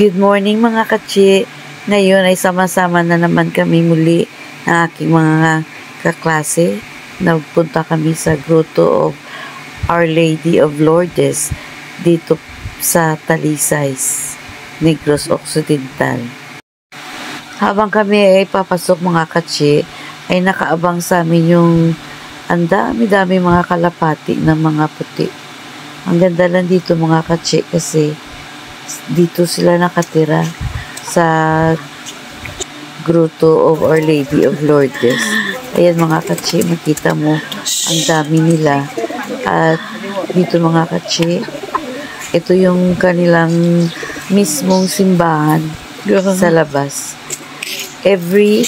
Good morning mga katsi. Ngayon ay sama-sama na naman kami muli ng aking mga kaklase. Nagpunta kami sa Grotto of Our Lady of Lourdes dito sa Talisay, Negros Occidental. Habang kami ay papasok mga katsi, ay nakaabang sa amin yung ang dami-dami mga kalapati ng mga puti. Ang ganda lang dito mga katsi kasi dito sila nakatira sa Grotto of Our Lady of Lourdes. Ayan mga katsi, makita mo ang dami nila. At dito mga katsi, ito yung kanilang mismong simbahan sa labas. Every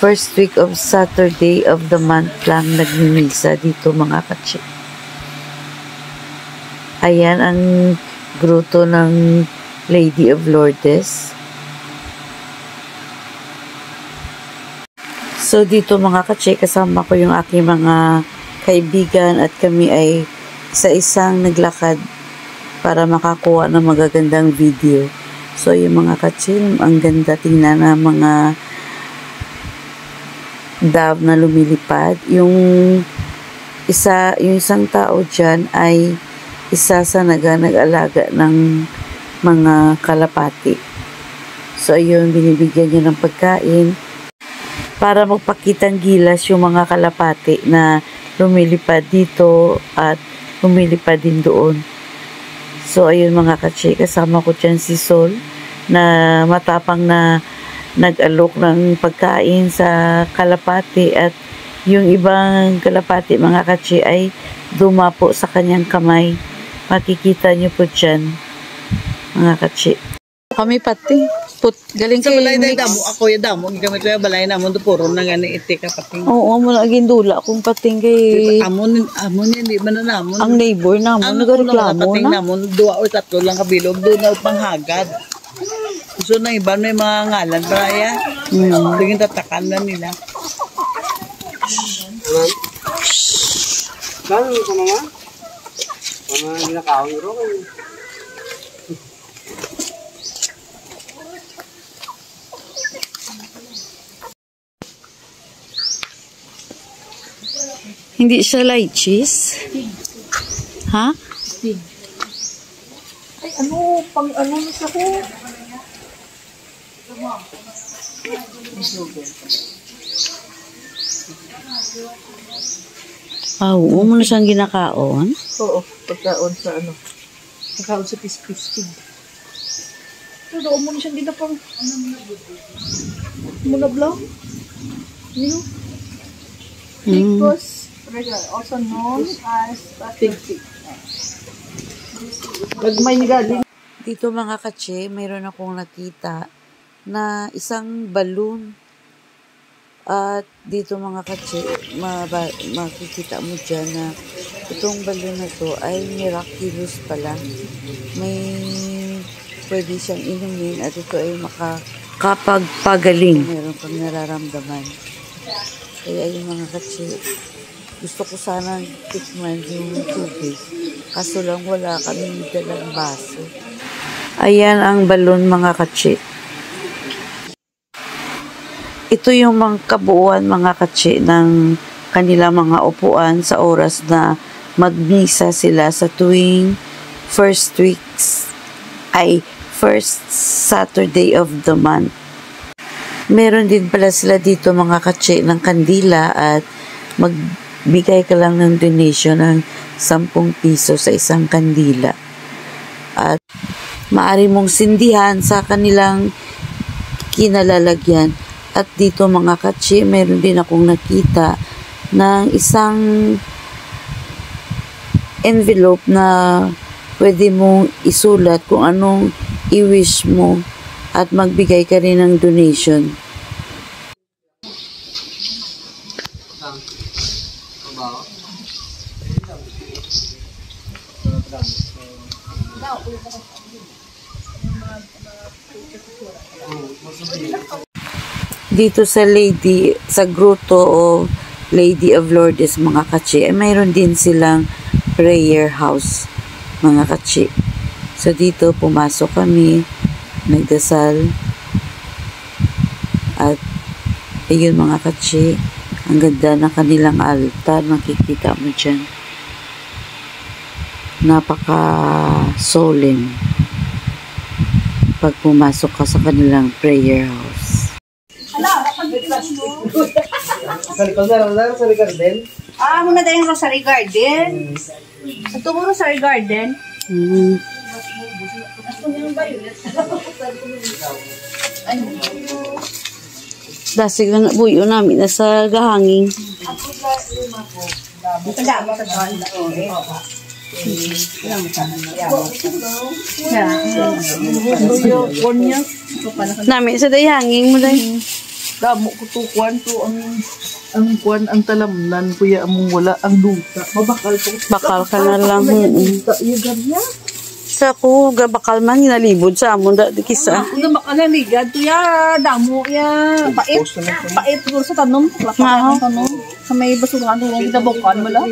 first week of Saturday of the month lang nagmimisa dito mga katsi. Ayan ang Grotto ng Lady of Lourdes. So dito mga katsi, kasama ko yung aking mga kaibigan at kami ay sa isang naglakad para makakuha ng magagandang video. So yung mga katsi, ang ganda tingnan ng mga dove na lumilipad. Yung isang tao dyan ay isa sa nag-alaga ng mga kalapati. So ayun, binibigyan niya ng pagkain para magpakitang gilas yung mga kalapati na lumilipad dito at lumilipad din doon. So ayun mga katsi, kasama ko dyan si Sol na matapang na nag-alok ng pagkain sa kalapati at yung ibang kalapati mga katsi ay dumapo sa kanyang kamay. Makikita niyo po dyan mga katsi. Kami pati galing sa balay na damo ako ya damo gamit ko balay na mo do puro na gani iti ka pating. Oo mo na gindula kung pating kay amon di man na namon. Ang neighbor namon nagreklamo na. Pating namon 2 o 3 lang kabilog do na panghagad. So na iba may mga ngalan para ya. Tingin tatakan na nila. Kan ko mama. Mama ginakaw ni ro. Hindi siya light cheese? Ha? Pig. Ay, pang sa ko? Oo mo na siyang ginakaon? Oo, pagkaon sa pagkaon sa pis-pis pig. So, doon mo na siyang ginapang muna blanc? Pigos. Also known as pig. Lagmay ni galing. Dito mga katsi, mayroon akong nakita na isang balloon. At dito mga katsi, makikita mo dyan na itong balloon na to ay miraculous pala. May pwede siyang inumin at ito ay makakapagpagaling. Meron kang nararamdaman. Kaya yung mga katsi, gusto ko sana tikman yung tubig. Kaso lang wala kaming dalang baso. Ayan ang balon mga katsi. Ito yung mga kabuuan mga katsi ng kanila mga upuan sa oras na magmisa sila sa tuwing first Saturday of the month. Meron din pala sila dito mga katsi ng kandila at magbigay ka lang ng donation ng 10 piso sa isang kandila. At maaari mong sindihan sa kanilang kinalalagyan. At dito mga katsi, meron din akong nakita ng isang envelope na pwede mong isulat kung anong i-wish mo at magbigay ka rin ng donation. Dito sa Grotto of Lady of Lourdes mga katsi, mayroon din silang prayer house mga katsi. So dito pumasok kami, nagdasal, at ayun mga katsi, ang ganda ng kanilang altar, makikita mo dyan. Napaka solemn pag pumasok ka sa kanilang prayer house. Sa likod din. Muna tayong Rosary Garden. Ito mo Rosary Garden. Dasig na buyo namin nasa gahanging. Namin sa dayhanging mo dahil. Damo ko to kwan to ang kwan ang talamnan kuya among wala ang duta. Mabakal to. Bakal ka na lang. Duta iya gamya. Sa ko, gabakal man, nalibod sa amon da kisa. Una makaligad to ya damo ya pait. Pait siguro sa tanom. Lakas tanom. Sa may basuran to kita bokan mo lang.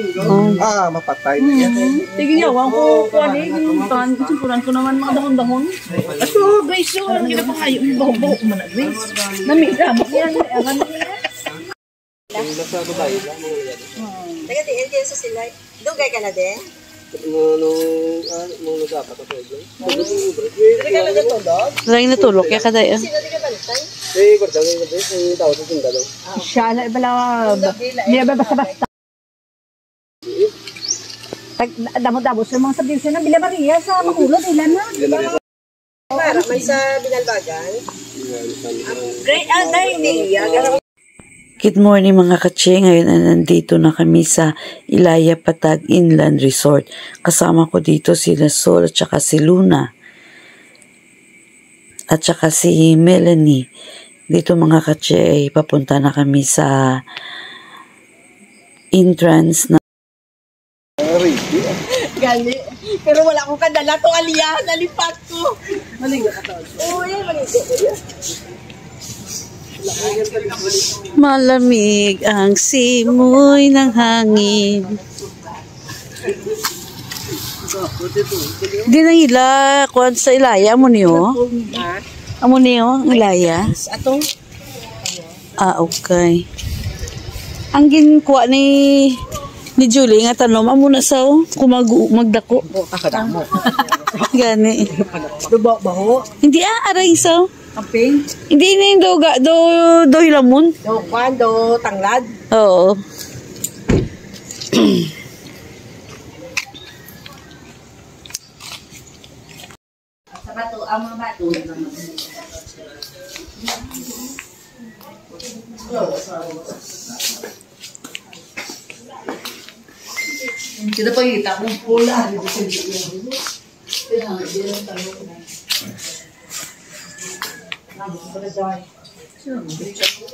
Mapatay na yan. Tigil yawan ko kuan eh ginutan kusuran ko naman mga dahon-dahon. Ato guys yo ang ginapahayo mo bahog man guys. Nami damo yan agan Taga diin kayo sa silay. Dugay ka na din? Nung nag-apat ako ito. Dugay ka na natulog? Lagi natulog, kaya kada yan. Sino di ka bantay? Eh, gordang yung gabi. Yung tao sa tinda daw. siya na ibala niya ba basta damo-damo sa mga sabihin siya na Villa Maria sa Makulot ilan na. Para may sa Binalbagan. Great dining. Good morning mga katsi. Ngayon na nandito na kami sa Ilaya Patag Inland Resort. Kasama ko dito sila Sol at saka si Luna. At saka si Melanie. Dito mga katsi ay papunta na kami sa entrance na Gali. Pero wala akong kadala. Itong aliyahan, nalipat ko. Maligo ka to. Uy, maligo ko yan. malamig ang simoy ng hangin. Di na ila, kuwan sa Ilaya, amo niyo? Amo niyo, Ilaya? Atong? Okay. Ang ginkuha ni Julie nga tanom, amo na sa magdako. Kakadamo. Gani. Baho. Hindi aray sa. Kamping. Hindi na yung do hilamon. Do kwan, do tanglad. Oo. Sa bato ang mga bato. Kita pagkita kung pula.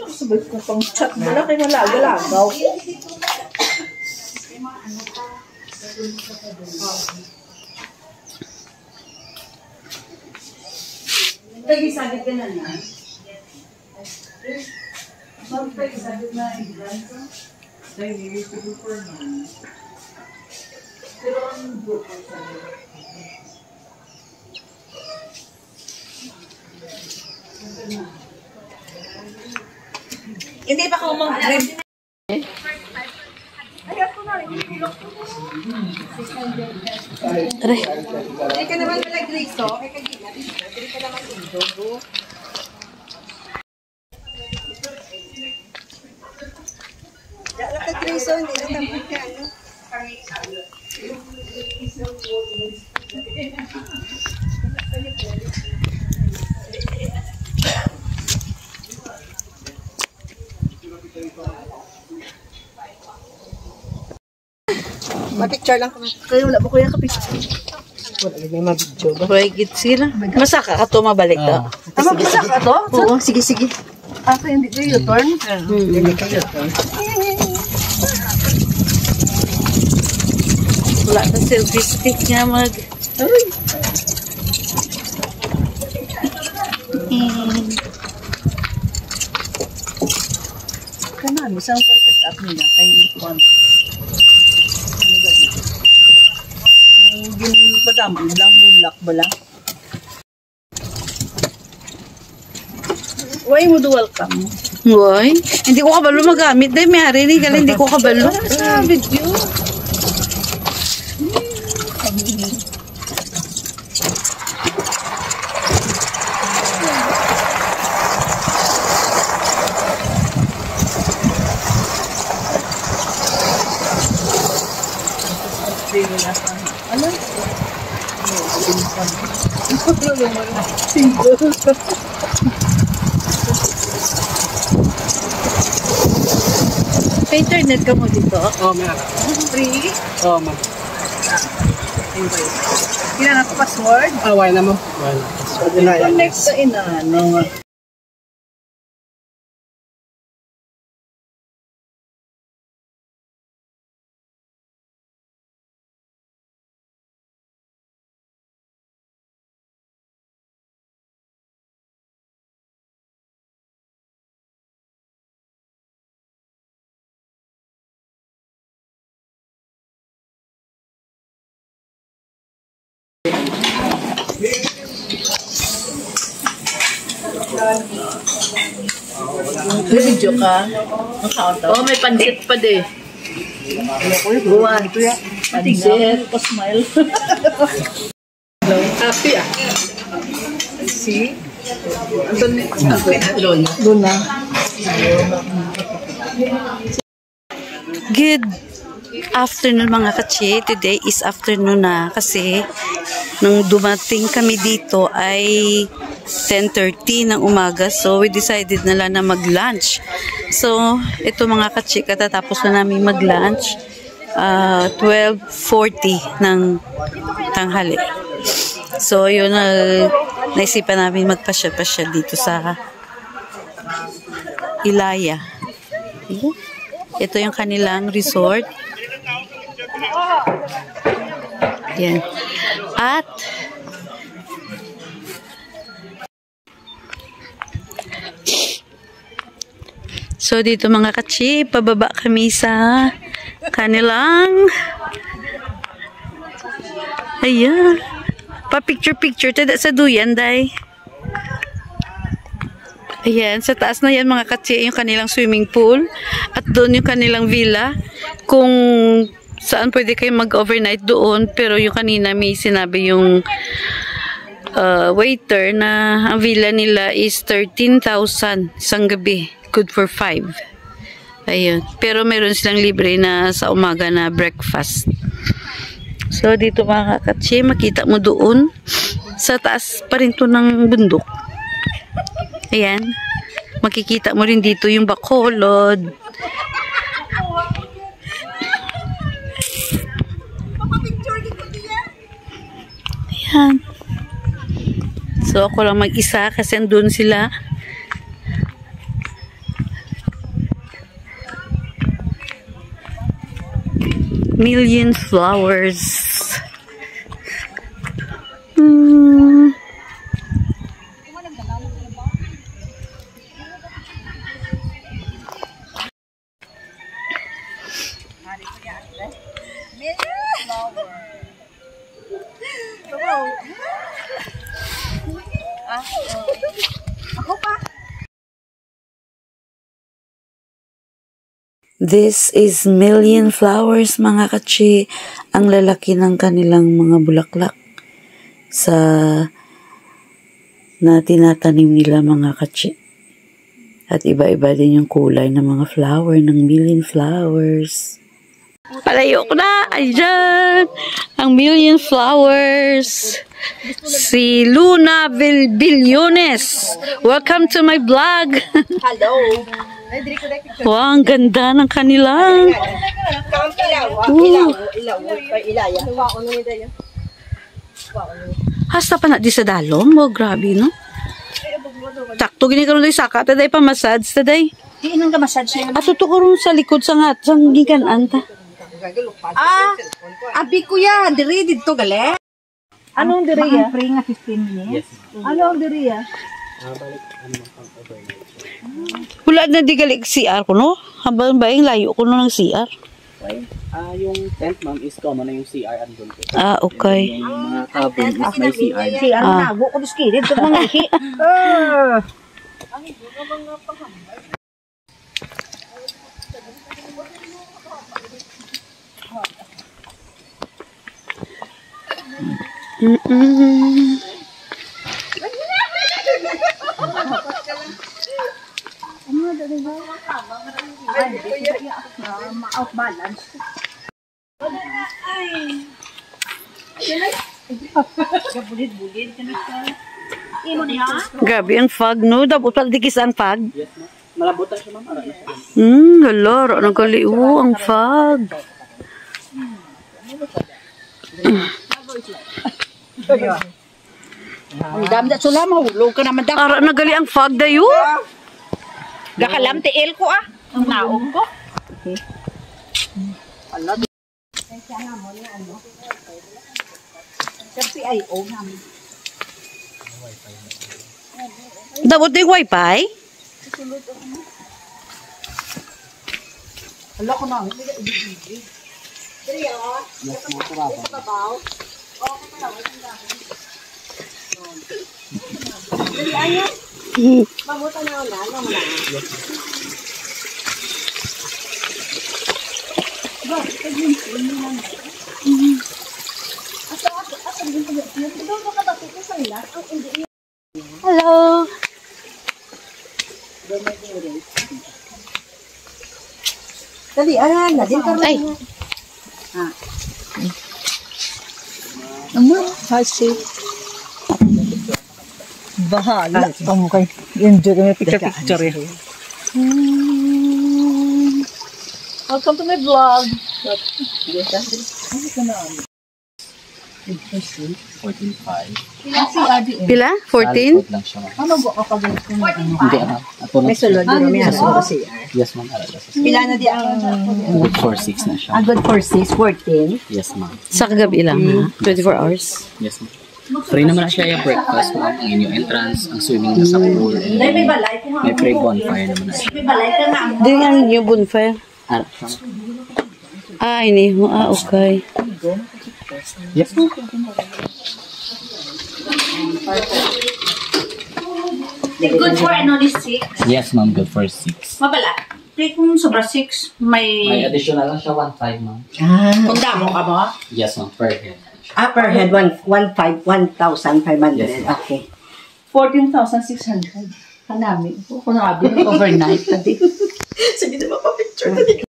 Sabay ko pang chat wala kay malaga-lagaw. Tagi-sagit ka na niya. Tagi-sagit na Hindi pa ka mag-grab. Hindi ka naman malagriso. Ay, kagina. Hindi ka naman indo. Wala ka griso. Hindi na tamad ka. Ma-picture lang kami. Kayo wala ba kuya ka-picture? Wala may ma-video ba? Pwede sila. Masaka ka to, mabalik to. Tama ba sa ka to? Oo, sige, sige. Kaya hindi kayo turn? Hindi kayo to. Wala ka selfie stick nga mag... Kanami, saan ko set up nila kay Juan? padamo lang bulak bala. Why mo dual cam? Hoy, hindi ko kabalo magamit. Dahil may hari ni galing, hindi ko kabalo. Sa video. May internet ka mo dito? Oo, meron. Free? Oo, ma'am. Kailangan ko password? Why na mo? Why na. So, denial. Connect sa inano. May video ka? Oh, may pansit pa din. Buwan. Pansit. Pa-smile. Happy ah. See? Doon na. Good afternoon mga kachi. Today is afternoon na kasi nung dumating kami dito ay 10:30 ng umaga. So, we decided na lang na mag-lunch. So, ito mga kachi, katatapos na namin mag-lunch. 12:40 ng tanghali. So, yun, naisipan namin magpasya-pasya dito sa Ilaya. Ito yung kanilang resort. Yan. At so dito mga kachi, pababa kami sa kanilang ayan, pa picture tada sa duyan day. Ayan, sa taas na yan mga kachi yung kanilang swimming pool at doon yung kanilang villa kung saan pwede kayo mag-overnight doon, pero yung kanina may sinabi yung waiter na ang villa nila is 13,000 isang gabi. Good for 5. Ayun. Pero meron silang libre na sa umaga na breakfast. So, dito mga kakatsi, makita mo doon. Sa taas pa rin to ng bundok. Ayan. Makikita mo rin dito yung Bacolod. Ayan. So, ako lang mag-isa kasi andun sila. Million flowers. This is million flowers mga kachi. Ang lalaki ng kanilang mga bulaklak sa na tinatanim nila mga kachi. At iba-iba din yung kulay ng mga flower ng million flowers. Palayo ko na! Ayan! Ang million flowers! Si Luna Villones! Welcome to my vlog! Hello. Wow, ang ganda ng kanilang. Hasta pa na di sa dalom. Oh, grabe, no? Takto, gini ka rin saka. Taday pa massage, taday. Di inang ka massage niya. At ito ko rin sa likod sa nga. Sang giganan ta. Abi ko yan. Diri dito gali. Anong diriya? Free nga 15 minutes. Anong diriya? Wala na di galig CR ko, no? Habang ba yung layo ko no ng CR? Yung tent, ma'am, is common na yung CR andun po. Ah, okay. Yung mga cabin is may CR. Nago ko sa kilid. Ito mga ihi. Out balance. Bulit-bulit. Imo niya? Grabe ang fog, no? Dapat pala dikis ang fog. Yes, ma'am. Malabutan siya, ma'am. Hala, nagkaliw ang fog. Ang dami na sula, mahulog ka naman daw. Ara, nagali ang fog dayo. Gakalam tiil ko ah. Ang naong ko. Dapat yung wifi? Hello. Dali, nadin ka Ay, Bahala. Kamu kay enjoy kami picture eh. Welcome to my vlog. 14.5. pila? 14? Lang siya, ma'am. Ano ba kapag Hindi, ma'am. Ato na. May sulod, may aso kasi. Yes, ma'am. Alala sa Pila na di ang good for 6 na siya. good for 6, 14. Yes, ma'am. Sa kagabi lang, ha? 24 hours. Yes, ma'am. Free naman na siya yung breakfast, ma'am. Ang inyong entrance, ang swimming na sa pool. And May balay ko nga. may free bonfire naman na siya. May balay ka na. Di nga ninyo bonfire. Ah, Ah, ini. Ah, okay. yes, ma'am. Good for ano ni 6. Yes, ma'am. Good for 6. Mabala. Pre kung sobra 6, May may... additional lang siya, 1.5, ma'am. Kung damo ka ba? Yes, ma'am. Per head. Per head, 1,500. Okay. 14,600. Kanami. Kung nakabi ng overnight. Sige na mapapicture na din.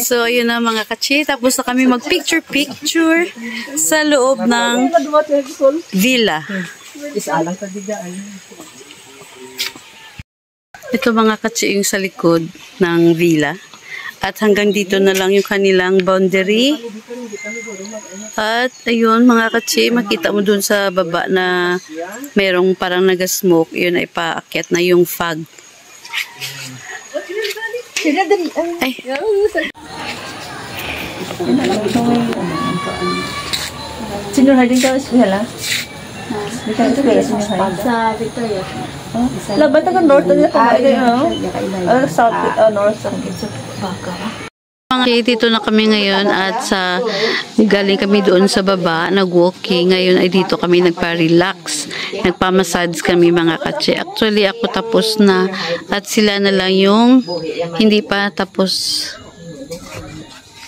So, yun na mga kachi. Tapos na kami mag-picture-picture sa loob ng villa. Ito mga kachi yung sa likod ng villa. At hanggang dito na lang yung kanilang boundary. At ayun mga kachi, makita mo dun sa baba na merong parang nagasmoke. Yun ay paakyat na yung fog. Ay. Sinurhay din ka eskwela? Sa Victoria. Laban ka north na south, north. Dito na kami ngayon at galing kami doon sa baba, nag-walking. Ngayon ay dito kami nagpa-relax. Nagpa-massage kami mga katse. Actually ako tapos na at sila na lang yung hindi pa tapos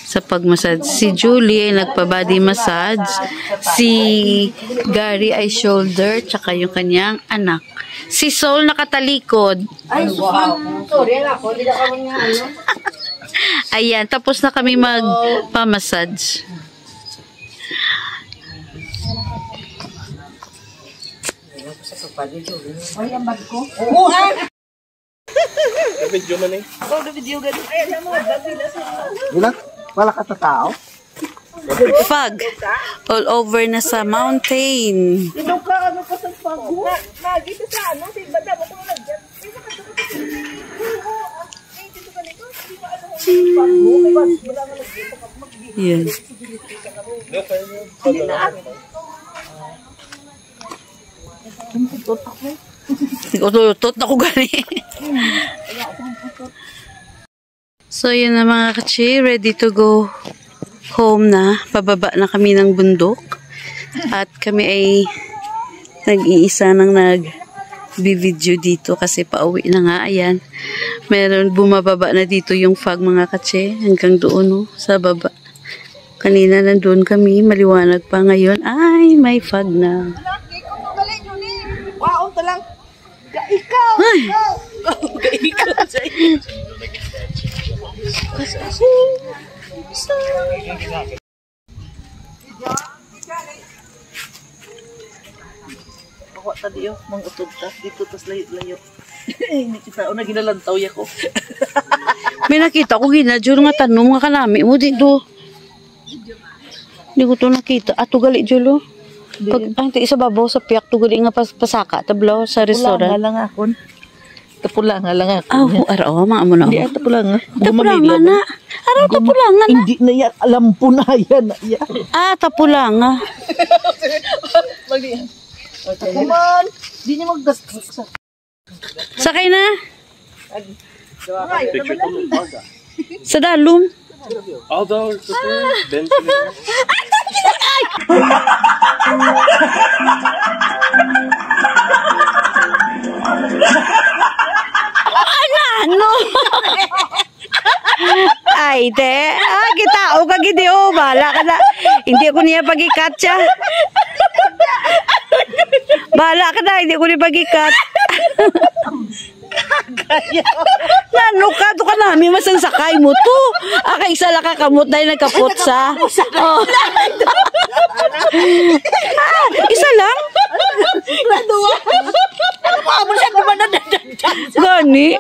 sa pag-massage. Si Julie ay nagpa-body massage. Si Gary ay shoulder tsaka yung kanyang anak. Si Soul nakatalikod. Ay, wow. Sorry na ako. Hindi na kami nga ano. Ayan, tapos na kami magpa-massage. Ay, ang bag ko. Oo, Video mo na Wala, wala ka tao. Fog. All over na sa mountain. Sino ka? Ano ka sa pag-uwa? Nagito sa ano? Sa iba dapat mo nagyan. Yan. Utot na ko gani. So, yun na mga kachi. Ready to go home na. Pababa na kami ng bundok. At kami ay nag-iisa nang nag-video dito kasi pauwi na nga. Ayan. Meron bumababa na dito yung fog mga kachi. Hanggang doon no, sa baba. Kanina nandun kami. Maliwanag pa ngayon. Ay, may fog na. Wow, ito lang. Ikaw! Ay! Ikaw! Bawa tadi yo, mangutod ta dito tas layo-layo. Hindi kita una ginalantaw ya ko. May nakita ko ginadyo nga tanong nga kanami mo dito. Hindi ko to nakita. Ato gali Julo. Pag ang isa babaw sa piyak to gali nga pasaka tablaw sa restaurant. Lang akon. Tapulanga lang ako. Oh, araw mga amo na. Hindi ay tapulanga. Tapulanga na. Araw tapulanga na. Hindi na yan. Alam po na yan. Ah, tapulanga. Come on. Hindi niya maggastos. Sakay na. Sa dalom. Although, then Ano? Ay, te. Ah, kita o ka gidi o. Bahala ka na. Hindi ko niya pag-ikat siya. Bahala ka na. Hindi ko niya pag-ikat. Nano ka? Ito ka namin masansakay mo to. Aka isa lang kakamot dahil nagkapot sa. Oh. Ah, isa lang? Gani?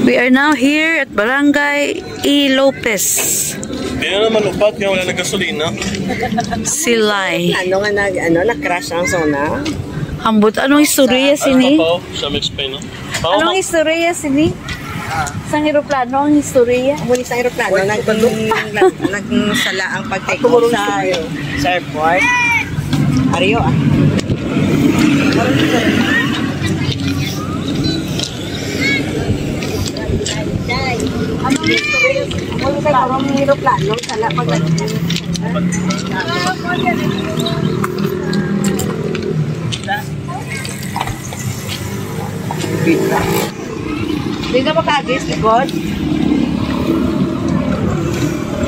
We are now here at Barangay E. Lopez. Hindi na naman upat kaya wala na gasolina. Silay. Ano nga nag-crash ang zona? Hambot, anong istorya sini? Ano pa siya explain no? Anong istorya sini? Sa aeroplano ang istorya? Muli sa aeroplano, nagsala ang pag-take off sa airport. Ariyo ah. Anong istorya? Muli sa aeroplano, sala pag-take Hindi ka makagis, likod?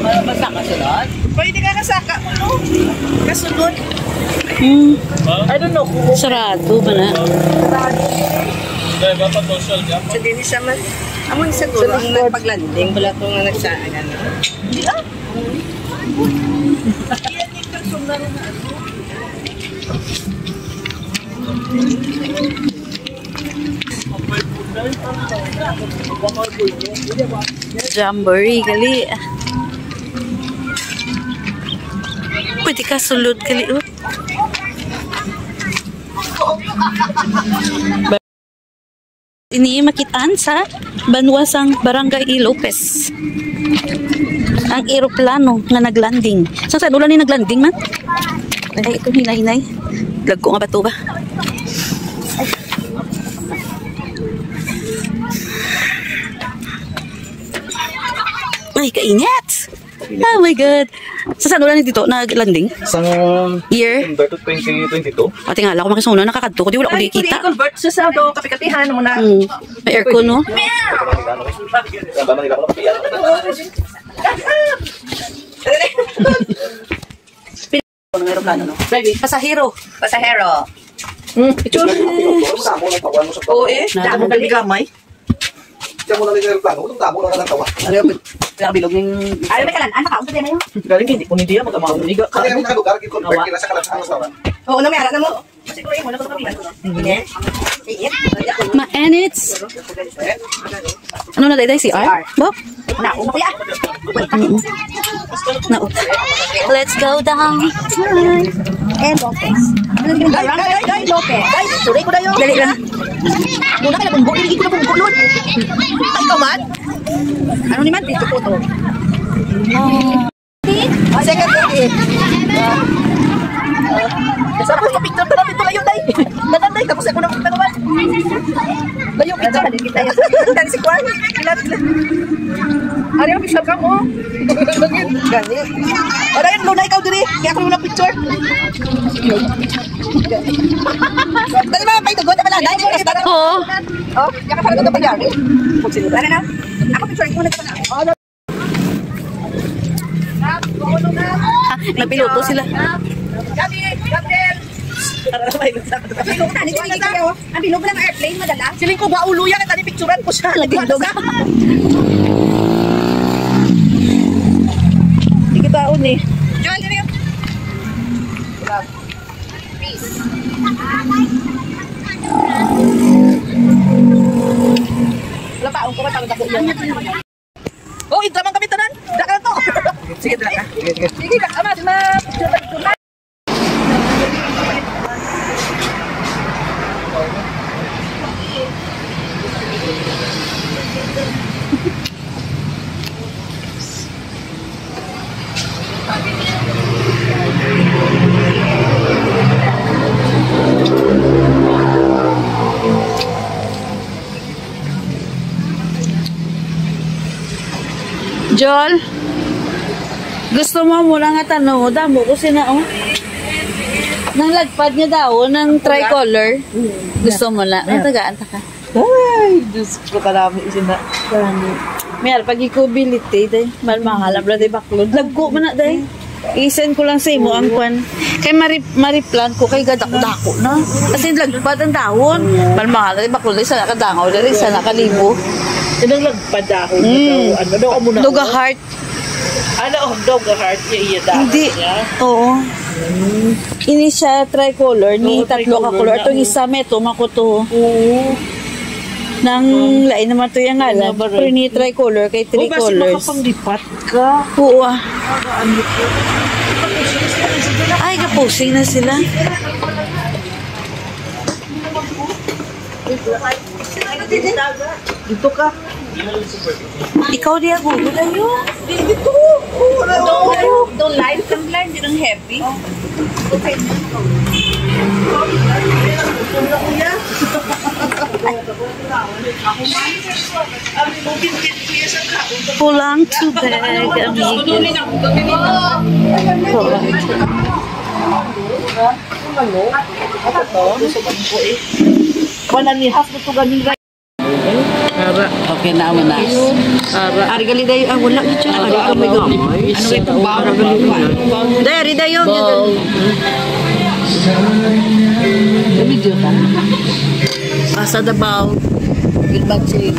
Basta ka sunod? Pwede ka nasaka mo, no? Kasunod. I don't know kung Sarado ba na? Dahil ba pa social jump? Sa din isa man. Amon siguro ang nagpaglanding. Wala ko nga nagsaan. Hindi ah. Jamboree, gali. Pwede ka sulod, gali. Ini makitaan sa banwasang Barangay E. Lopez. Ang aeroplano na naglanding. Saan ulan ni naglanding man? Ay, ito hinay-hinay. Vlog ko nga ba ito ba? Ay, kaingat! Oh my God! Saan ulan dito naglanding? Sa Year? November 2022. Pati nga lang ako makisuna, nakakadto ko. Di wala ko Ay, kita. convert sa sado, kapikatihan mo na. May aircon, no? Pasahero. Pasahero. Ito. Oo eh. Damo ka gamay. Diyan mo na rin yung plano. Kung tamo na lang tawa. Bilog ng... Ay, may kalan. Ano ka? Ano Galing hindi ko niya magkamaw. Hindi ka... Kaya yung lugar, i-convert kila sa kalasang asawa. Oo, may arat na mo. Siguro yun mo na ito kapilan. Hindi. Ma-enits. Ano na dayday? CR? Bob? Naku, kuya. Naut. Let's go down. And Lopez. Ay, Lopez. Ay, sorry ko na yun. Dali lang. Muna ka na bumbu. Hindi ko na bumbu, Lord. Ay, ikaw man? Ano naman? Dito po to. Ay, Second cookie. Tapos picture ko na dito layo, day. Nananday, tapos ako nang tanawan. Layo, picture. Dari si Kwan. Ari ang picture ka mo. Gani. Ora yun, Luna, ikaw diri. Kaya ako muna picture. Dali ba, pa'y tugod na pala. Oo. Oh, kaya ka pala ito pag-yari. Ano na? Ako picture ko muna ito na. Napiluto sila. Ang bilog ng airplane, madala. Siling ko ba uluyan at tani picturean ko siya. Nagbilog. Sige taon eh. Diyan, dyan yun. Wala pa, ang kumatang dako yan. Oh, ito naman kami tanan. Daka na to. Sige, daka. Sige, daka. Ama, sila. Picture. Joel, gusto mo muna nga tanong, damo ko sina, oh. Nang lagpad niya daw, ng tricolor. Gusto mo na. Ay, tagaan ka. Ay, Diyos ko karami sina. Mayal, pag-ikubility, day. Mahal, abla, day, baklod. Lagko mo na, day. I-send ko lang sa imo ang kwan. Kay mariplan ko, kay gadako-dako na. Kasi lagpad ang dahon. Mahal, day, baklod, day, sana kadangaw, day, sana kalibo. Yan ang lagpadahon na daw. Ano daw muna? Duga heart. Ano, dog heart niya iya dahon Hindi. niya? Oo. Ini siya tricolor, ni Oo, tatlo ka tricolor color. na, Itong isa, meto, makuto. Oo. Nang lain naman to yung ngalan. Pero ni tricolor, kay three Kasi colors. makapanglipat ka. Oo ah. Ay, kapusing na sila. Dito ka. Ikaw di ako. Tayo. Dito. Don't line, kang line, din ang happy. Pulang to bed, amigo. Wala ni half na to ganing line. Okay na, wala. Ari gali dayo. Ah, wala. Ari ka may gamay. Ano ito? Day, ari dayo. Video ka. Basta dabaw. Ilbag si